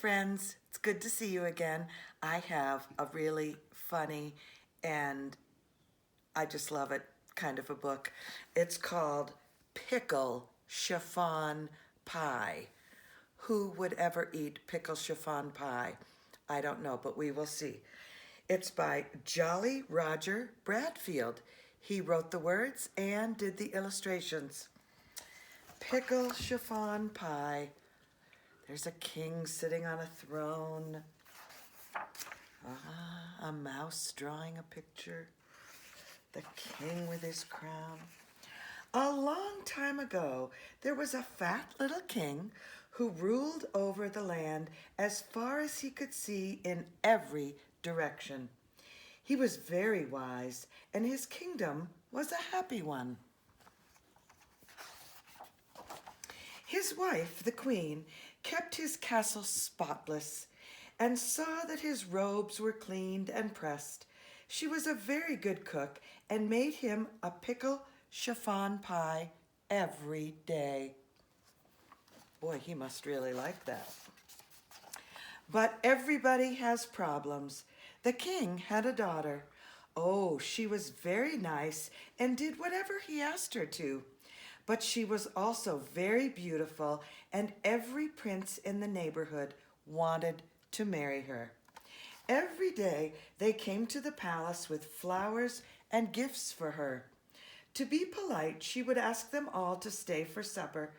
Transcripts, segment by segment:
friends. It's good to see you again. I have a really funny and I just love it kind of a book. It's called Pickle Chiffon Pie. Who would ever eat pickle chiffon pie? I don't know, but we will see. It's by Jolly Roger Bradfield. He wrote the words and did the illustrations. Pickle chiffon pie. There's a king sitting on a throne. A mouse drawing a picture. The king with his crown. A long time ago, there was a fat little king who ruled over the land as far as he could see in every direction. He was very wise, and his kingdom was a happy one. His wife, the queen, kept his castle spotless and saw that his robes were cleaned and pressed. She was a very good cook and made him a pickle chiffon pie every day. Boy, he must really like that. But everybody has problems. The king had a daughter. Oh, she was very nice and did whatever he asked her to. But she was also very beautiful, and every prince in the neighborhood wanted to marry her. Every day they came to the palace with flowers and gifts for her. To be polite, she would ask them all to stay for supper,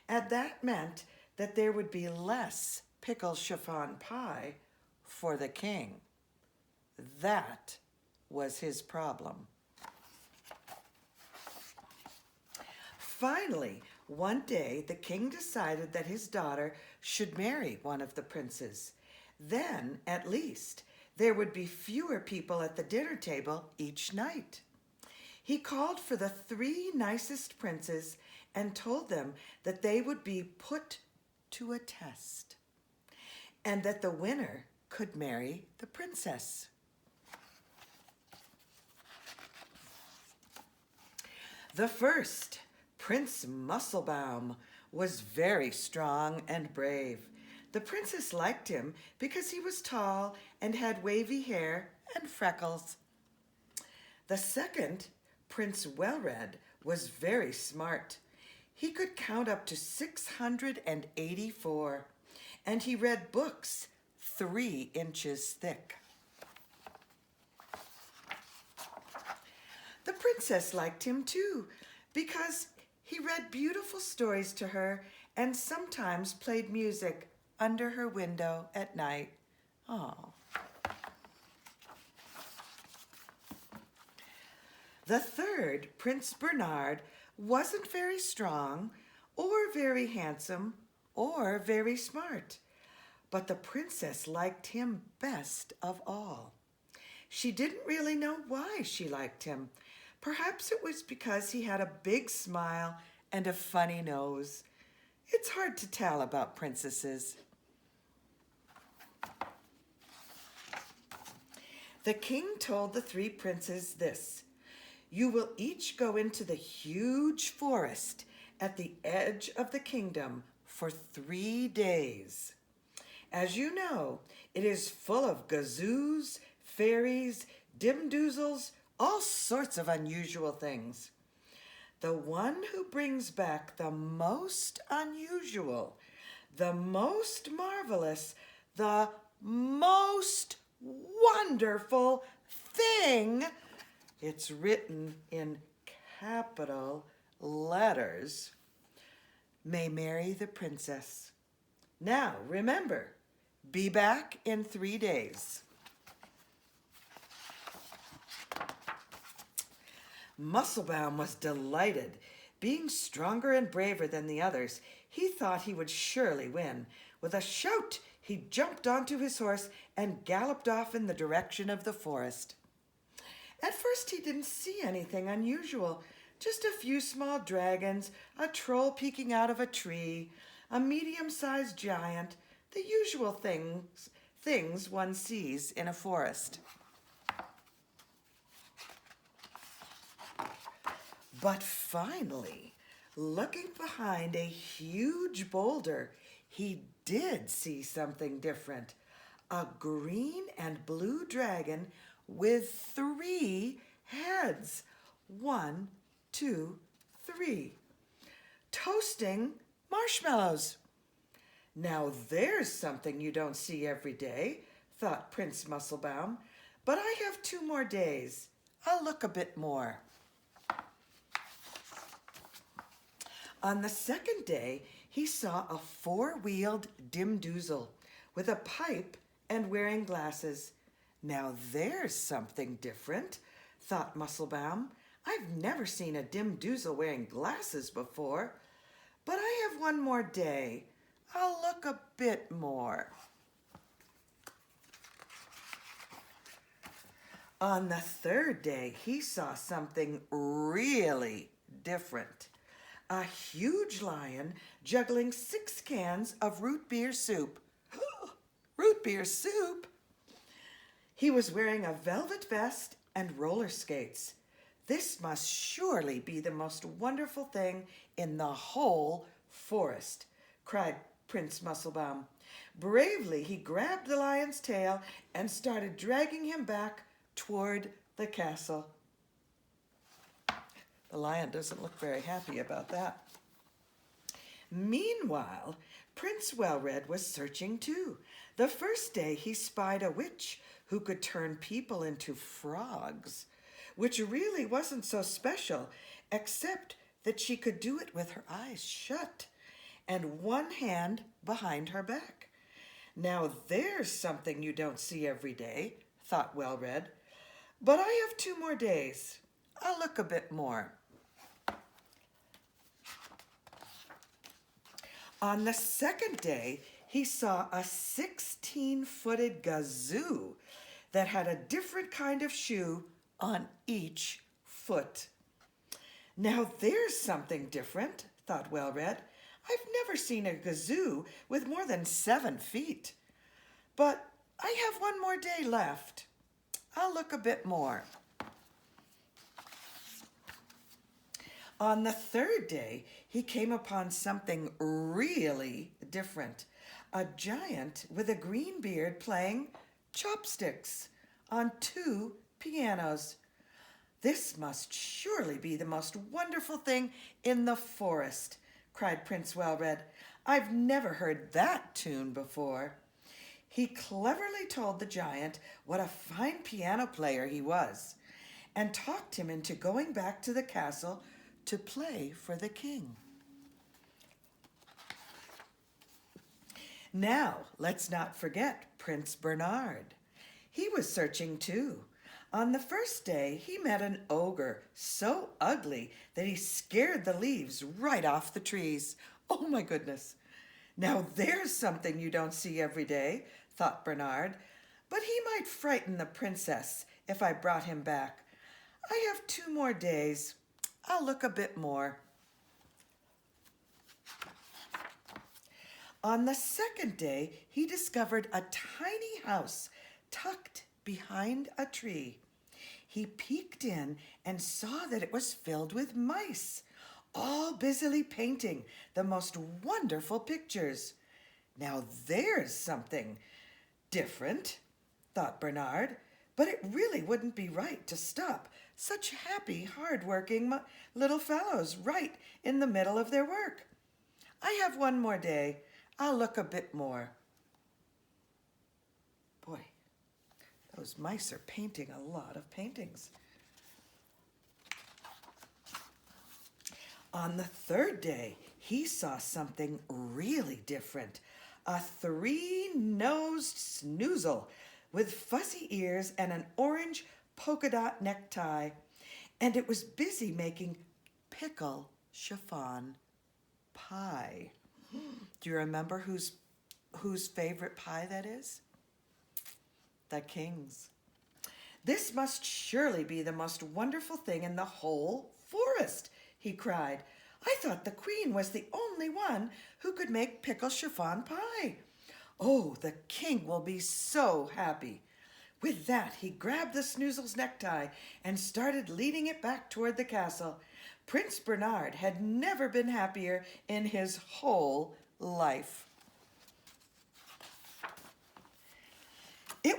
and that meant that there would be less pickle chiffon pie for the king. That was his problem. Finally, one day, the king decided that his daughter should marry one of the princes. Then, at least, there would be fewer people at the dinner table each night. He called for the 3 nicest princes and told them that they would be put to a test and that the winner could marry the princess. The first, Prince Musclebaum, was very strong and brave. The princess liked him because he was tall and had wavy hair and freckles. The second, Prince Wellred, was very smart. He could count up to 684, and he read books 3 inches thick. The princess liked him too, because he read beautiful stories to her and sometimes played music under her window at night. Oh. The third, Prince Bernard, wasn't very strong or very handsome or very smart, but the princess liked him best of all. She didn't really know why she liked him. Perhaps it was because he had a big smile and a funny nose. It's hard to tell about princesses. The king told the 3 princes this: "You will each go into the huge forest at the edge of the kingdom for 3 days. As you know, it is full of gazoos, fairies, dimdoozles, all sorts of unusual things. The one who brings back the most unusual, the most marvelous, the most wonderful thing," it's written in capital letters, "may marry the princess. Now, remember, be back in 3 days." Musclebaum was delighted. Being stronger and braver than the others, he thought he would surely win. With a shout, he jumped onto his horse and galloped off in the direction of the forest. At first, he didn't see anything unusual, just a few small dragons, a troll peeking out of a tree, a medium-sized giant, the usual things one sees in a forest. But finally, looking behind a huge boulder, he did see something different. A green and blue dragon with 3 heads. 1, 2, 3. Toasting marshmallows. Now there's something you don't see every day, thought Prince Musclebaum. But I have 2 more days. I'll look a bit more. On the second day, he saw a 4-wheeled dimdoozle with a pipe and wearing glasses. Now there's something different, thought Musclebaum. I've never seen a dimdoozle wearing glasses before. But I have 1 more day. I'll look a bit more. On the third day, he saw something really different. A huge lion juggling 6 cans of root beer soup. Root beer soup? He was wearing a velvet vest and roller skates. This must surely be the most wonderful thing in the whole forest, cried Prince Musclebaum. Bravely, he grabbed the lion's tail and started dragging him back toward the castle. The lion doesn't look very happy about that. Meanwhile, Prince Wellred was searching too. The first day he spied a witch who could turn people into frogs, which really wasn't so special, except that she could do it with her eyes shut and 1 hand behind her back. Now there's something you don't see every day, thought Wellred. But I have 2 more days. I'll look a bit more. On the second day, he saw a 16-footed gazoo that had a different kind of shoe on each foot. Now there's something different, thought Wellred. I've never seen a gazoo with more than 7 feet. But I have 1 more day left. I'll look a bit more. On the third day, he came upon something really different. A giant with a green beard playing chopsticks on 2 pianos. This must surely be the most wonderful thing in the forest, cried Prince Wellred. I've never heard that tune before. He cleverly told the giant what a fine piano player he was, and talked him into going back to the castle to play for the king. Now, let's not forget Prince Bernard. He was searching too. On the first day, he met an ogre so ugly that he scared the leaves right off the trees. Oh my goodness. Now there's something you don't see every day, thought Bernard, but he might frighten the princess if I brought him back. I have 2 more days. I'll look a bit more. On the second day, he discovered a tiny house tucked behind a tree. He peeked in and saw that it was filled with mice, all busily painting the most wonderful pictures. Now there's something different, thought Bernard, but it really wouldn't be right to stop such happy, hard-working little fellows right in the middle of their work. I have 1 more day. I'll look a bit more. Boy, those mice are painting a lot of paintings. On the third day, he saw something really different. A 3-nosed snoozle with fuzzy ears and an orange polka dot necktie. And it was busy making pickle chiffon pie. Do you remember whose favorite pie that is? The king's. This must surely be the most wonderful thing in the whole forest, he cried. I thought the queen was the only one who could make pickle chiffon pie. Oh, the king will be so happy. With that, he grabbed the snoozle's necktie and started leading it back toward the castle. Prince Bernard had never been happier in his whole life.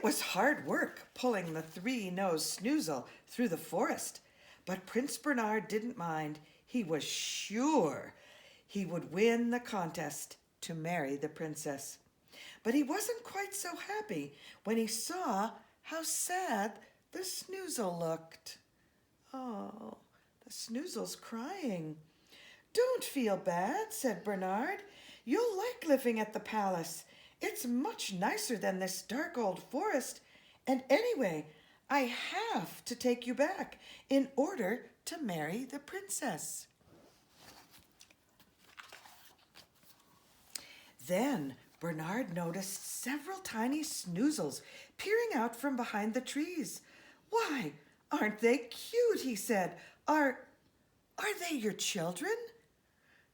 It was hard work pulling the three-nosed snoozle through the forest, but Prince Bernard didn't mind. He was sure he would win the contest to marry the princess. But he wasn't quite so happy when he saw how sad the snoozle looked. Oh, the snoozle's crying. Don't feel bad, said Bernard. You'll like living at the palace. It's much nicer than this dark old forest. And anyway, I have to take you back in order to marry the princess. Then Bernard noticed several tiny snoozles peering out from behind the trees. Why, aren't they cute? He said. Are they your children?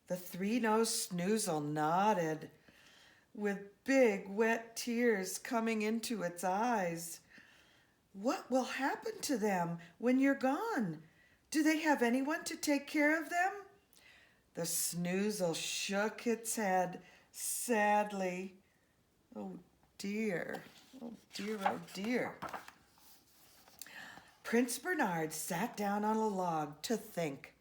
The three-nosed snoozle nodded, with big wet tears coming into its eyes. What will happen to them when you're gone? Do they have anyone to take care of them? The snoozle shook its head sadly. Oh dear, oh dear, oh dear. Prince Bernard sat down on a log to think.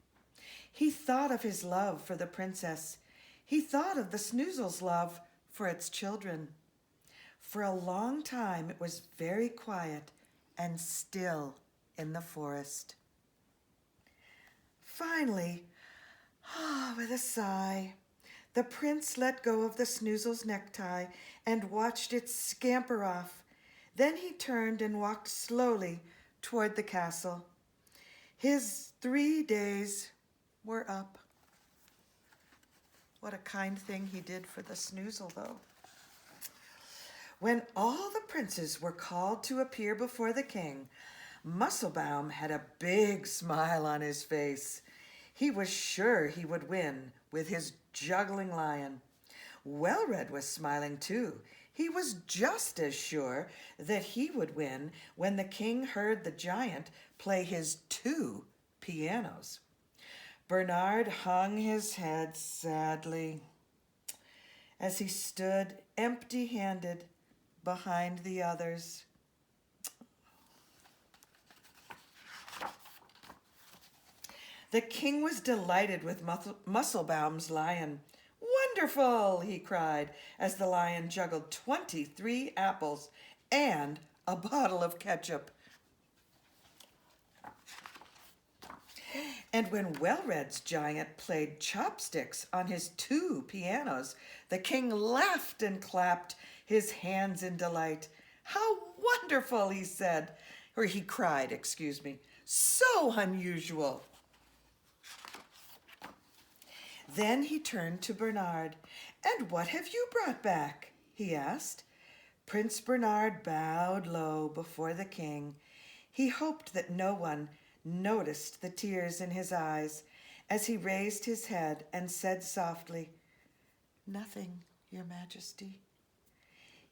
He thought of his love for the princess. He thought of the snoozle's love for its children. For a long time it was very quiet and still in the forest. Finally, with a sigh, the prince let go of the snoozle's necktie and watched it scamper off. Then he turned and walked slowly toward the castle. His 3 days were up. What a kind thing he did for the snoozle, though. When all the princes were called to appear before the king, Musclebaum had a big smile on his face. He was sure he would win with his juggling lion. Wellred was smiling too. He was just as sure that he would win when the king heard the giant play his 2 pianos. Bernard hung his head sadly as he stood empty-handed behind the others. The king was delighted with Musclebaum's lion. "Wonderful!" he cried as the lion juggled 23 apples and a bottle of ketchup. And when Wellred's giant played chopsticks on his 2 pianos, the king laughed and clapped his hands in delight. "How wonderful!" he said, or he cried, excuse me. "So unusual." Then he turned to Bernard. "And what have you brought back?" he asked. Prince Bernard bowed low before the king. He hoped that no one noticed the tears in his eyes as he raised his head and said softly, "Nothing, Your Majesty."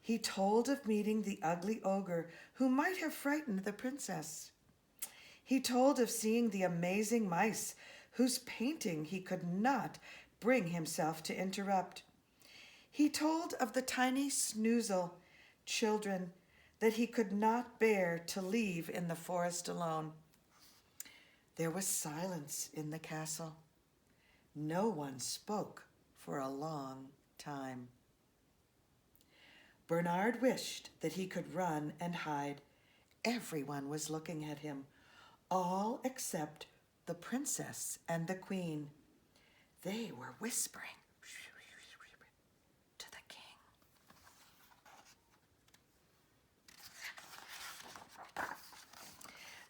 He told of meeting the ugly ogre who might have frightened the princess. He told of seeing the amazing mice whose painting he could not bring himself to interrupt. He told of the tiny snoozle children that he could not bear to leave in the forest alone. There was silence in the castle. No one spoke for a long time. Bernard wished that he could run and hide. Everyone was looking at him, all except the princess and the queen. They were whispering to the king.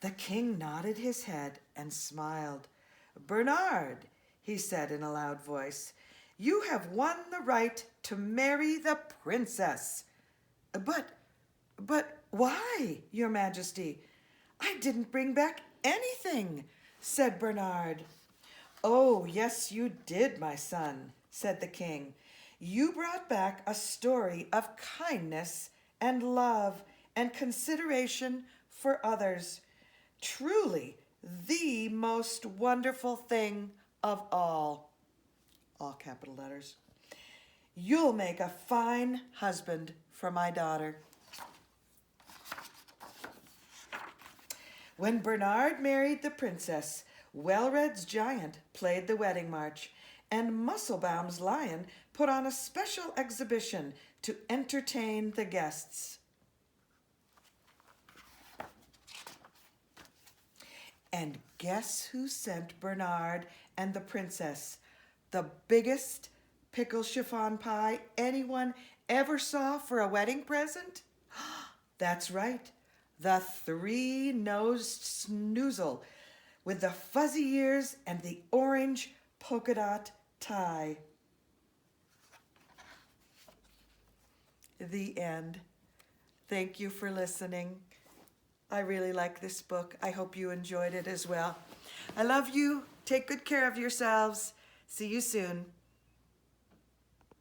The king nodded his head and smiled. "Bernard," he said in a loud voice, "you have won the right to marry the princess." But why, Your Majesty? I didn't bring back anything," said Bernard. "Oh, yes, you did, my son," said the king. "You brought back a story of kindness and love and consideration for others. Truly, the most wonderful thing of all." All capital letters. "You'll make a fine husband for my daughter." When Bernard married the princess, Wellred's giant played the wedding march, and Musselbaum's lion put on a special exhibition to entertain the guests. And guess who sent Bernard and the princess the biggest pickle chiffon pie anyone ever saw for a wedding present? That's right, the three-nosed snoozle with the fuzzy ears and the orange polka dot tie. The end. Thank you for listening. I really like this book. I hope you enjoyed it as well. I love you. Take good care of yourselves. See you soon.